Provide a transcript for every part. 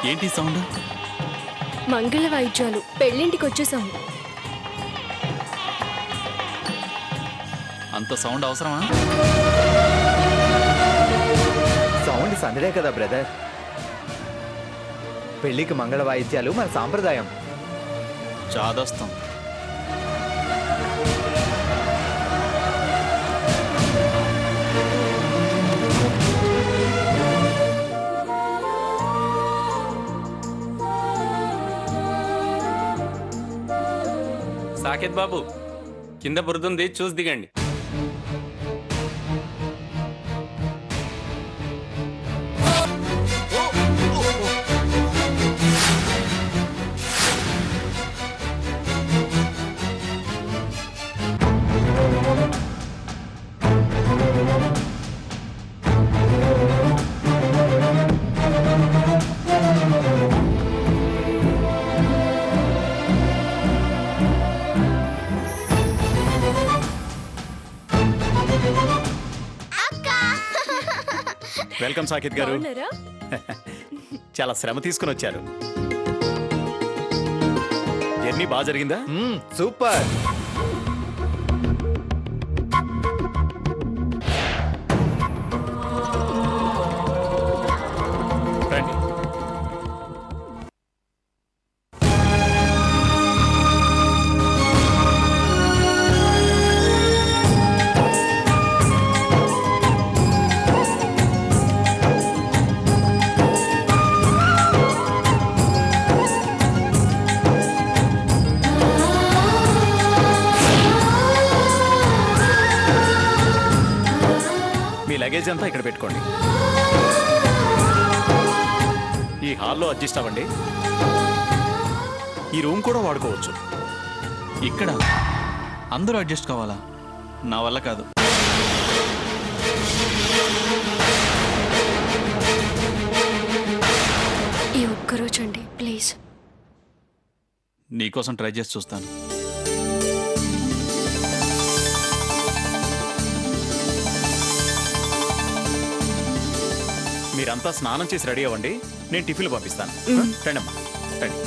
ఏంటి సౌండ్? మంగళ వాయిద్యాలు. పెళ్ళింటికి వచ్చేసాము. అంత సౌండ్ అవసరమా? సౌండ్ సందడే కదా బ్రదర్. పెళ్లికి మంగళ వాయిద్యాలు మన సాంప్రదాయం. చాదస్తం. సాకేత్ బాబు, కింద బురదుంది, చూసి దిగండి. వెల్కమ్ సాకేత్ గారు. బాగున్నారా? చాలా శ్రమ తీసుకుని వచ్చారు. జర్నీ బాగా జరిగిందా? సూపర్. రండి. లగేజ్ అంతా ఇక్కడ పెట్టుకోండి. ఈ హాల్లో అడ్జస్ట్ అవ్వండి. ఈ రూమ్ కూడా వాడుకోవచ్చు. ఇక్కడ అందరూ అడ్జస్ట్ కావాలా? నా వల్ల కాదు. ఈ ఒక్కరోజు అండి ప్లీజ్. నీకోసం ట్రై చేసి చూస్తాను. మీరంతా స్నానం చేసి రెడీ అవ్వండి. నేను టిఫిన్లు పంపిస్తాను. రండమ్మా, రండి.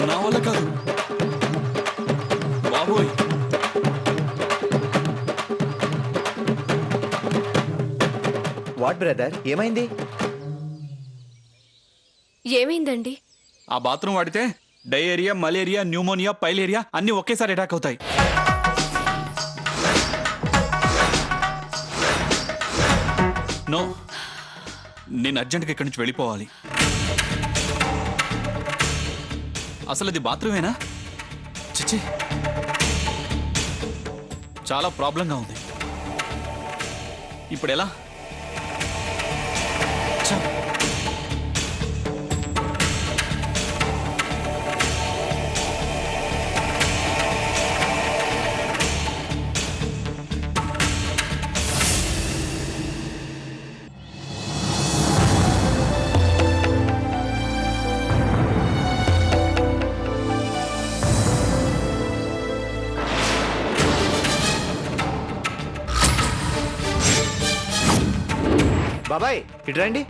నా వల్ల కాదు బాబోయ్. వాట్ బ్రదర్, ఏమైంది? ఏమైందండి? ఆ బాత్రూమ్ వాడితే డయేరియా, మలేరియా, న్యూమోనియా, పైలేరియా అన్ని ఒకేసారి అటాక్ అవుతాయి. నో, నేను అర్జెంట్గా ఇక్కడి నుంచి వెళ్ళిపోవాలి. అసలు ఇది బాత్రూమేనా? చిచ్చి, చాలా ప్రాబ్లంగా ఉంది. ఇప్పుడు ఎలా? బాబాయ్ ఇటు రండి.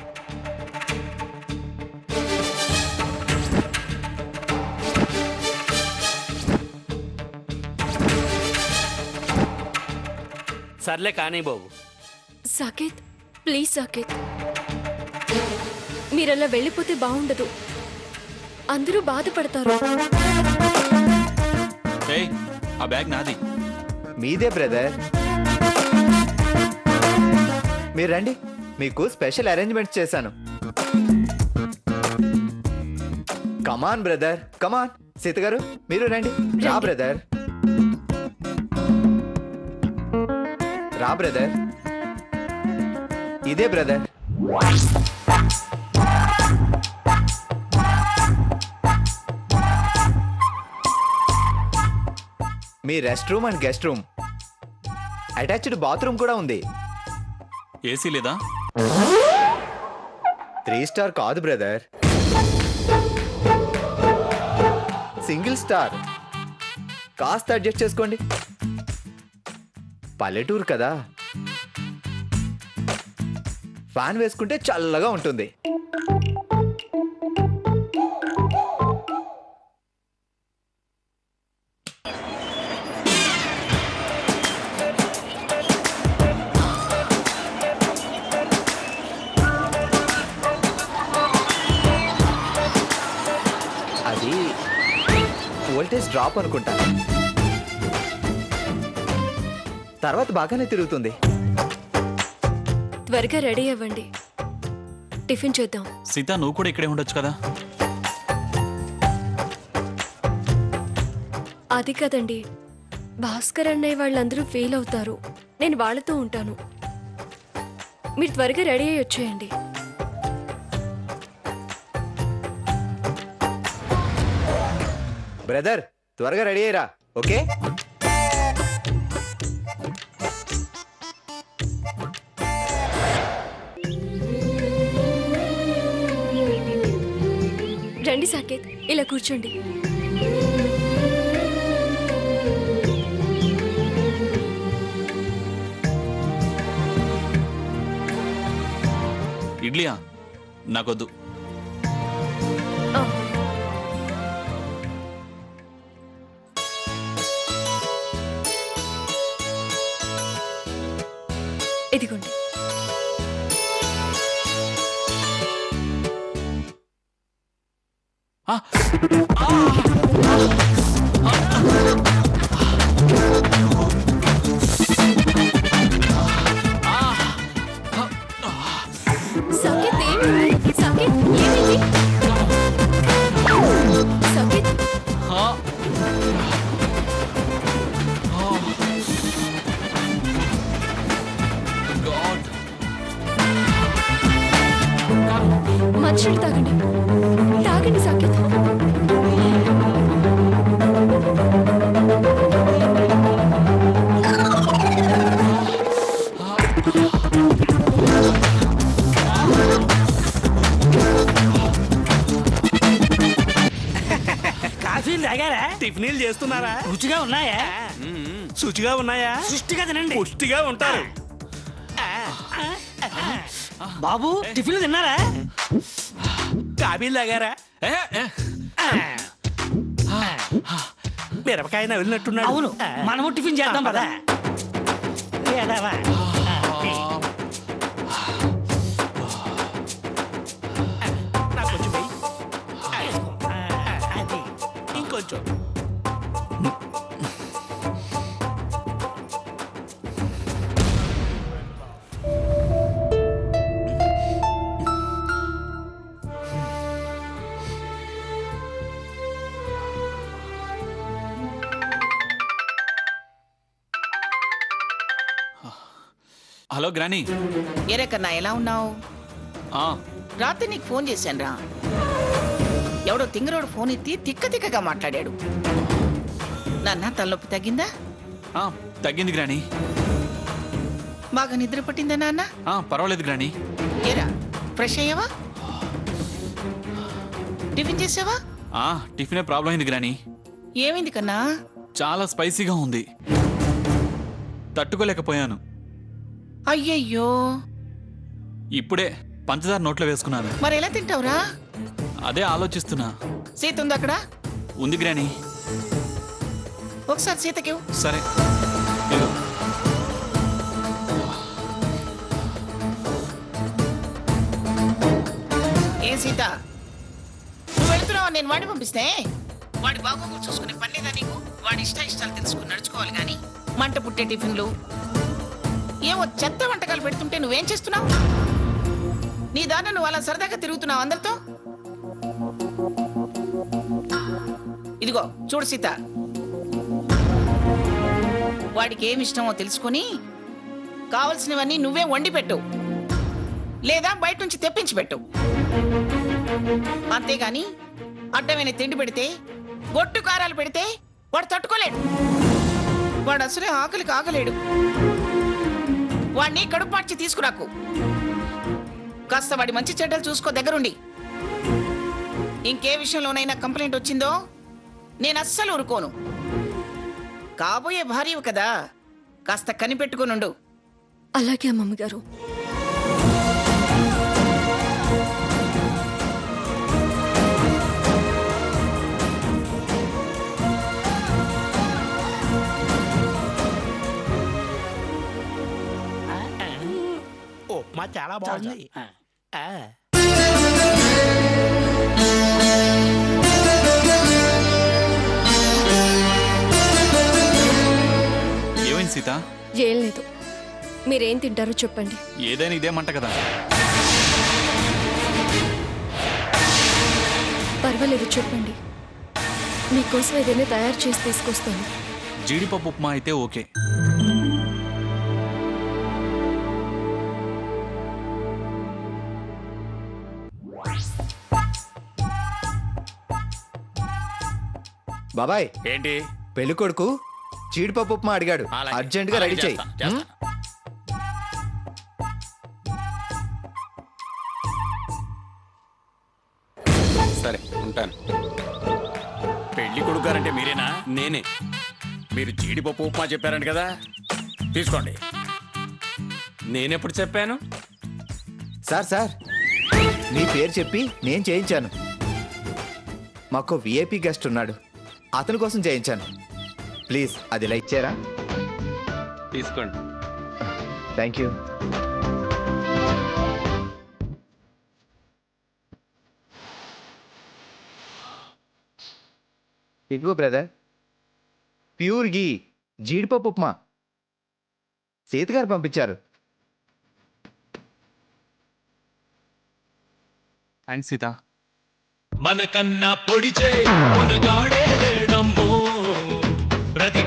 సర్లే కానీ బాబు. సాకేత్ ప్లీజ్ సాకేత్, మీరలా వెళ్ళిపోతే బాగుండదు. అందరూ బాధపడతారు. ఏయ్, ఆ బ్యాగ్ నాది. మీదే బ్రదర్. మీరు రండి, మీకు స్పెషల్ అరేంజ్మెంట్స్ చేశాను. కమాన్ బ్రదర్, కమాన్. సీత గారు మీరు రండి. రా రండి. బ్రదర్, రా బ్రదర్. ఇదే brother. Me rest room and guest room, attached bathroom కూడా ఉంది. ఏసీ లేదా? 3 స్టార్ కాదు బ్రదర్, సింగిల్ స్టార్. కాస్త అడ్జస్ట్ చేసుకోండి, పల్లెటూరు కదా. ఫ్యాన్ వేసుకుంటే చల్లగా ఉంటుంది. అది వోల్టేజ్ డ్రాప్ అనుకుంటా, తర్వాత బాగానే తిరుగుతుంది. త్వరగా రెడీ అవ్వండి, టిఫిన్ చేద్దాం. సీత నువ్వు కూడా ఇక్కడే ఉండొచ్చు కదా. అది కదండి, భాస్కర్ అన్నయ్య వాళ్ళందరూ ఫెయిల్ అవుతారు. నేను వాళ్ళతో ఉంటాను. మీరు త్వరగా రెడీ అయ్యి వచ్చేయండి. బ్రదర్ త్వరగా రెడీ అయ్యరా. ఓకే, రండి సాకేత్, ఇలా కూర్చోండి. ఇడ్లీయా? నాకొద్దు. ఆ, ఇదిగోండి. ఆ! సాకేత్ ఏమైంది? సాకేత్ ఏమైంది? సాకేత్ ఆ! గాడ్. మంచినీళ్ళు తాగండి, తాగండి సాకేత్. కాఫీలు తాగారా? టిఫినీలు చేస్తున్నారా? రుచిగా ఉన్నాయా? శుచిగా ఉన్నాయా? సృష్టిగా తినండి. పుష్టిగా ఉంటారు. బాబు టిఫిన్లు తిన్నారా? కాఫీలు తాగారా? ఏ, ఏ. మిరపకాయ నవ్వినట్టున్నాడు. అవును, మనము టిఫిన్ చేద్దాం పదా. ఏడవా? నాకు కొంచెం వెయ్యి. అది ఇంకొంచెం. Hello granny. ఏరే కన్నా ఎలా ఉన్నావు? ఆ, రాత్రి నీకు ఫోన్ చేశాను రా. ఎవడో తింగరోడు ఫోన్ ఎత్తి తిక్కగా మాట్లాడాడు. నాన్న తలనొప్పి తగ్గిందా? ఆ, తగ్గింది గ్రానీ. బాగా నిద్ర పట్టిందా నాన్న? ఆ, పర్వాలేదు గ్రానీ. ఏరా ఫ్రెష్ అయ్యావా? టిఫిన్ చేసావా? ఆ, టిఫినే ప్రాబ్లం అయింది గ్రానీ. ఏమైంది కన్నా? చాలా స్పైసీగా ఉంది, తట్టుకోలేకపోయాను. అయ్యయ్యో, ఇప్పుడే పంచదార నోట్లో వేసుకున్నాను. మరి ఎలా తింటావురా? అదే ఆలోచిస్తున్నా. సీత ఉంది అక్కడ? ఉంది గ్రానీ. ఒకసారి సీతకి ఇవ్వు. సరే, ఇదిగో. ఏం సీత, నువ్వు వెళ్తున్నావా? నేను వాడిని పంపిస్తే వాడి బాగోగులు చూసుకునే పని లేదా నీకు? వాడి ఇష్టాలు తెలుసుకుని నడుచుకోవాలి కానీ మంట పుట్టే టిఫిన్లు ఏవో చెత్త వంటకాలు పెడుతుంటే నువ్వేం చేస్తున్నావు? నీ దాన్ని నువ్వు అలా సరదాగా తిరుగుతున్నావు అందరితో. ఇదిగో చూడు సీత, వాడికి ఏమి ఇష్టమో తెలుసుకుని కావలసినవన్నీ నువ్వే వండి పెట్టు, లేదా బయట నుంచి తెప్పించి పెట్టు. అంతేగాని అడ్డమైన తిండి పెడితే, గొట్టు కారాలు పెడితే వాడు తట్టుకోలేడు. వాడు అసలే ఆకలికి ఆగలేడు. వాడిని కడుపాడ్చి తీసుకురాకు. కాస్త వాడి మంచి చెడ్డలు చూసుకో దగ్గరుండి. ఇంకే విషయంలోనైనా కంప్లైంట్ వచ్చిందో నేను అస్సలు ఊరుకోను. కాబోయే భార్యవు కదా, కాస్త కనిపెట్టుకునుండు. అలాగే అమ్మమ్మ గారు. ఉప్మా చాలా బాగుంది. ఆ. ఏమైంది సీత? ఏం లేదు, మీరేం తింటారో చెప్పండి. ఏదైనా ఇదేమంట కదా. పర్వాలేదు చెప్పండి, మీకోసం ఏదైనా తయారు చేసి తీసుకొస్తాను. జీడిపప్పు ఉప్మా అయితే ఓకే. బాబాయ్, ఏంటి? పెళ్లి కొడుకు జీడిపప్పు ఉప్మా అడిగాడు. అలాగే. అర్జెంట్ గా అలాగే రెడీ చేయి. చేస్తా. సరే ఉంటాను. పెళ్లి కొడుకు గారంటే మీరేనా? నేనే. మీరు జీడిపప్పు ఉప్మా చెప్పారంట కదా, తీసుకోండి. నేనెప్పుడు చెప్పాను? సార్ మీ పేరు చెప్పి నేను చేయించాను. మాకు విఐపి గెస్ట్ ఉన్నాడు, అతని కోసం చేయించాను. ప్లీజ్ అది ఇలా ఇచ్చారా? తీసుకోండి. Thank you. ఇదిగో బ్రదర్, ప్యూర్ గీ జీడిపప్పు ఉప్మా సీత గారు పంపించారు. థ్యాంక్స్ సీత. మనకన్నా పొడిచే మునగాడే లేడమ్మో ప్రతి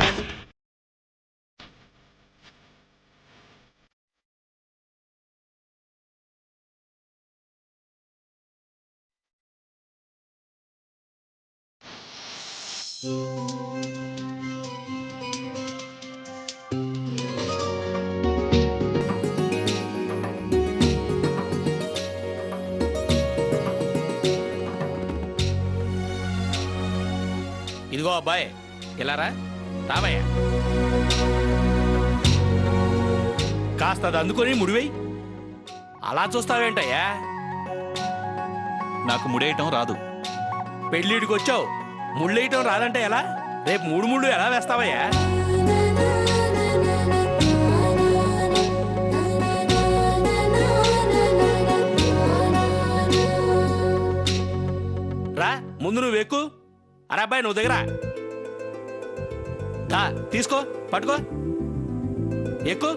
ఇదిగో అబ్బాయి, ఇలా రా. రాబయ్యా, కాస్త అది అందుకొని ముడివేయి. అలా చూస్తావేంటయ్యా? నాకు ముడేయటం రాదు. పెళ్ళిడికి వచ్చావు, ముళ్ళేయటం రాదంటే ఎలా? రేపు మూడు ముళ్ళు ఎలా వేస్తావయ్యా? రా, ముందు నువ్వు ఎక్కు. అరే అబ్బాయి, నువ్వు దగ్గర తీసుకో, పట్టుకో, ఎక్కు.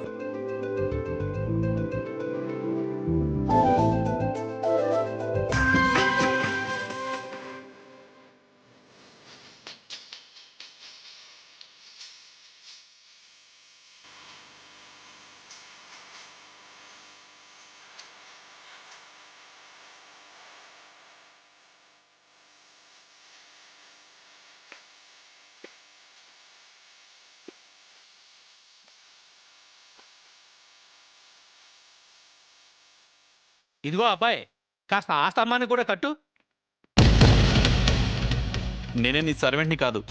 ఇదిగో అబ్బాయి, కాస్త ఆ స్తంభాన్ని కూడా కట్టు. నేనే నీ సర్వెంట్ని కాదు.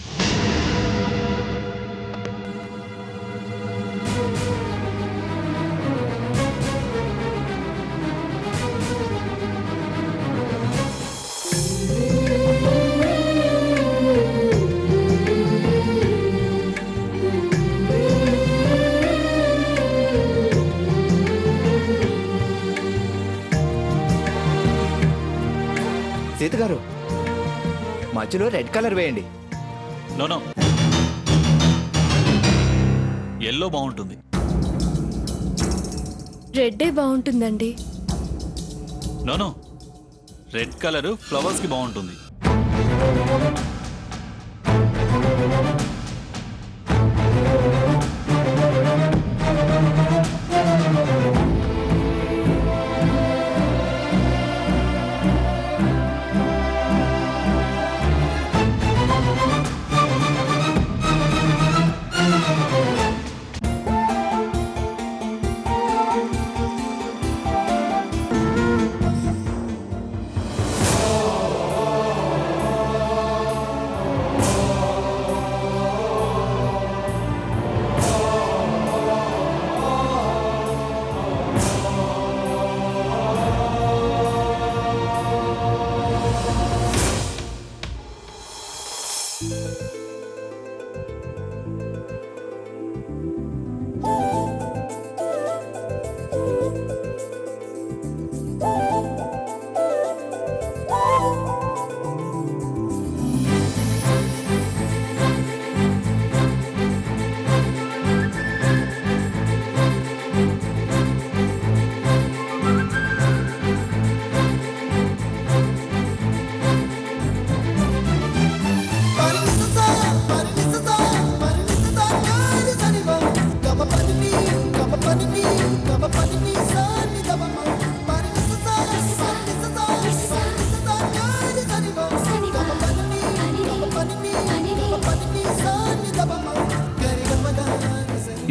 సీత గారు, మధ్యలో రెడ్ కలర్ వేయండి. నో ఎల్లో బాగుంటుంది. రెడ్డే బాగుంటుందండి. నో రెడ్ కలర్ ఫ్లవర్స్కి బాగుంటుంది.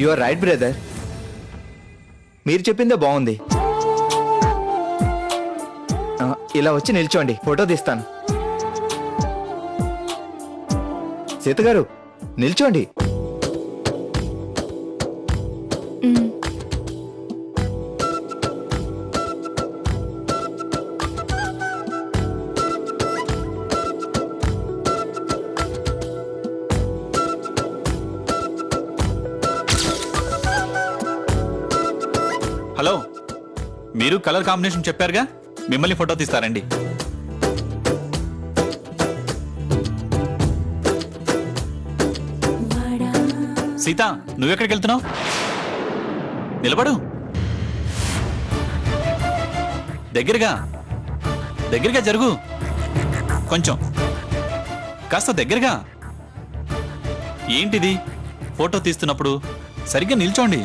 You are right brother. మీరు చెప్పిందే బాగుంది. ఇలా వచ్చి నిల్చోండి, ఫోటో తీస్తాను. సీత గారు నిల్చోండి. హలో, మీరు కలర్ కాంబినేషన్ చెప్పారుగా, మిమ్మల్ని ఫోటో తీస్తారండి. సీత, నువ్వెక్కడికి వెళ్తున్నావు? నిలబడు. దగ్గరగా దగ్గరగా జరుగు. కొంచెం కాస్త దగ్గరగా. ఏంటిది, ఫోటో తీస్తున్నప్పుడు సరిగ్గా నిల్చోండి.